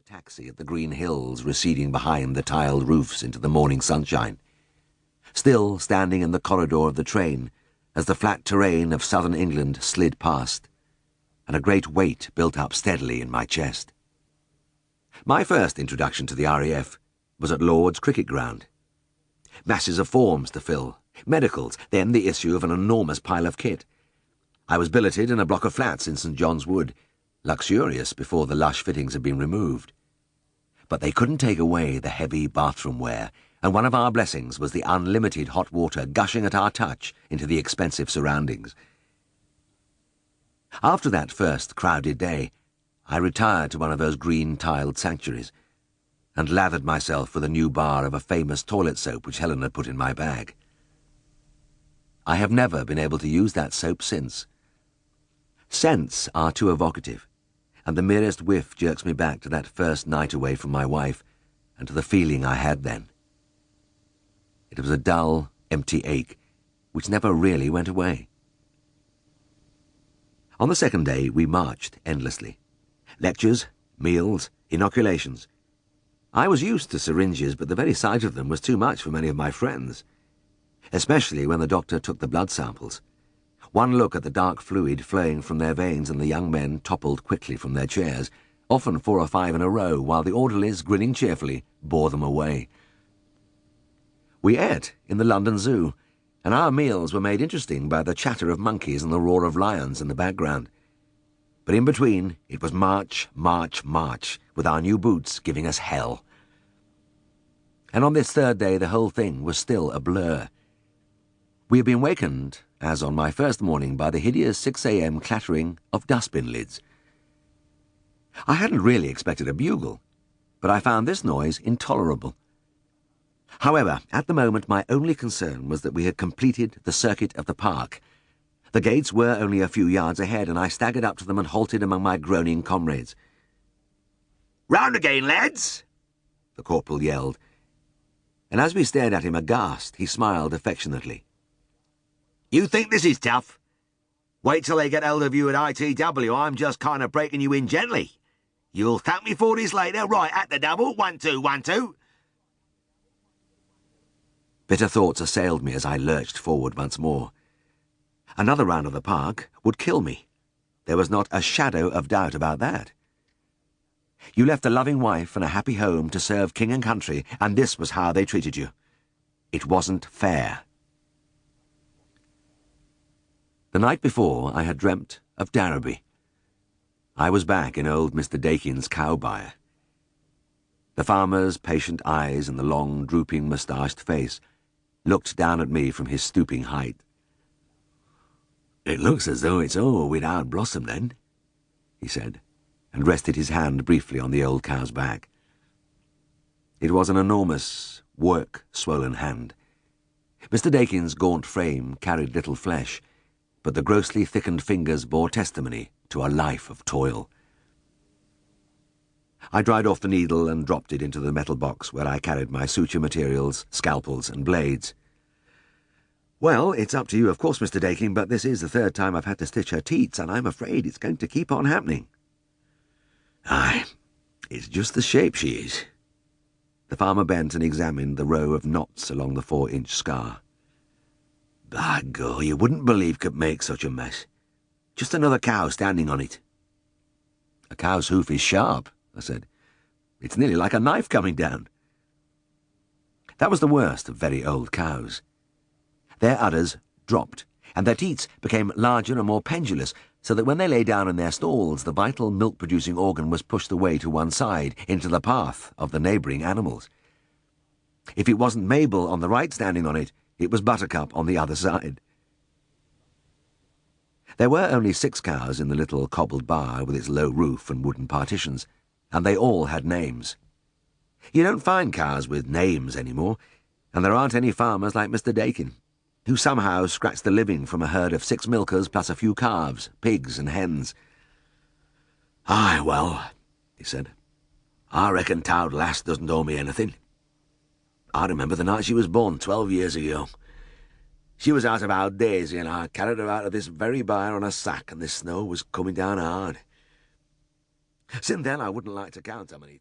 taxi at the green hills receding behind the tiled roofs into the morning sunshine, still standing in the corridor of the train as the flat terrain of southern England slid past, and a great weight built up steadily in my chest. My first introduction to the RAF was at Lord's cricket ground. Masses of forms to fill, medicals, then the issue of an enormous pile of kit. I was billeted in a block of flats in St John's Wood, luxurious before the lush fittings had been removed. But they couldn't take away the heavy bathroom wear, and one of our blessings was the unlimited hot water gushing at our touch into the expensive surroundings. After that first crowded day, I retired to one of those green-tiled sanctuaries and lathered myself with a new bar of a famous toilet soap which Helen had put in my bag. I have never been able to use that soap since. Scents are too evocative, and the merest whiff jerks me back to that first night away from my wife and to the feeling I had then. It was a dull, empty ache which never really went away. On the second day we marched endlessly. Lectures, meals, inoculations. I was used to syringes, but the very sight of them was too much for many of my friends, especially when the doctor took the blood samples. One look at the dark fluid flowing from their veins and the young men toppled quickly from their chairs, often 4 or 5 in a row, while the orderlies, grinning cheerfully, bore them away. We ate in the London Zoo, and our meals were made interesting by the chatter of monkeys and the roar of lions in the background. But in between, it was march, march, march, with our new boots giving us hell. And on this third day the whole thing was still a blur. We had been wakened, as on my first morning, by the hideous 6 a.m. clattering of dustbin lids. I hadn't really expected a bugle, but I found this noise intolerable. However, at the moment my only concern was that we had completed the circuit of the park. The gates were only a few yards ahead, and I staggered up to them and halted among my groaning comrades. "Round again, lads!" the corporal yelled, and as we stared at him aghast, he smiled affectionately. "You think this is tough? Wait till they get hold of you at ITW. I'm just kind of breaking you in gently. You'll thank me for this later. Right, at the double. 1, 2, 1, 2. Bitter thoughts assailed me as I lurched forward once more. Another round of the park would kill me. There was not a shadow of doubt about that. You left a loving wife and a happy home to serve king and country, and this was how they treated you. It wasn't fair. The night before, I had dreamt of Darrowby. I was back in old Mr. Dakin's cow byre. The farmer's patient eyes and the long, drooping, moustached face looked down at me from his stooping height. "It looks as though it's all without blossom, then," he said, and rested his hand briefly on the old cow's back. It was an enormous, work-swollen hand. Mr. Dakin's gaunt frame carried little flesh, but the grossly thickened fingers bore testimony to a life of toil. I dried off the needle and dropped it into the metal box where I carried my suture materials, scalpels, and blades. "Well, it's up to you, of course, Mr. Dakin, but this is the 3rd time I've had to stitch her teats, and I'm afraid it's going to keep on happening." "Aye, it's just the shape she is." The farmer bent and examined the row of knots along the 4-inch scar. "By God, you wouldn't believe could make such a mess. Just another cow standing on it." "A cow's hoof is sharp," I said. "It's nearly like a knife coming down." That was the worst of very old cows. Their udders dropped, and their teats became larger and more pendulous, so that when they lay down in their stalls, the vital milk-producing organ was pushed away to one side, into the path of the neighbouring animals. If it wasn't Mabel on the right standing on it, it was Buttercup on the other side. There were only 6 cows in the little cobbled bar with its low roof and wooden partitions, and they all had names. You don't find cows with names anymore, and there aren't any farmers like Mr. Dakin, who somehow scratched the living from a herd of 6 milkers plus a few calves, pigs and hens. "Aye, well," he said, "I reckon t'owd lass doesn't owe me anything. I remember the night she was born 12 years ago. She was out of our Daisy, and I carried her out of this very byre on a sack, and this snow was coming down hard. Since then I wouldn't like to count how many